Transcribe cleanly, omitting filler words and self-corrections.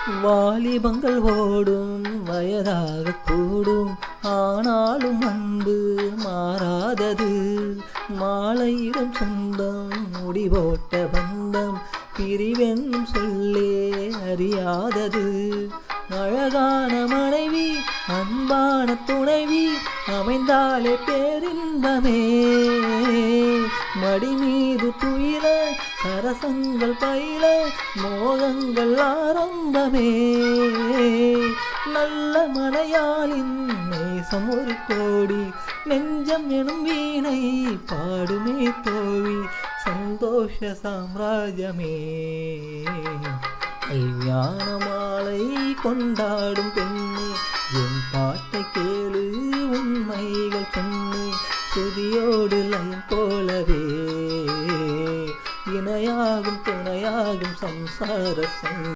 வாலிபங்கள் ஓடும் வயதாக கூடும், ஆனாலும் அன்பு மாறாதது. மாலையிடும் சொந்தம் முடிவோட்ட பந்தம், பிரிவென்னும் சொல்லே அறியாதது. அழகான மனைவி அன்பான துணைவி அமைந்தாலே பேரின்பமே. மடி மீது துயில சரசங்கள் பயில மோகங்கள் ஆரம்பமே. நல்ல மலையாளின் நேசம் ஒரு கோடி, நெஞ்சம் எனும் வீணை பாடுமே தோழி, சந்தோஷ சாம்ராஜ்யமே. கல்யாண மாலை கொண்டாடும் பெண்ணே, என் பாட்டை கேளு உண்மைகள் சொன்னே. சுதியோடு லயம் போலவே இணையாகும் துணையாகும் சம்சார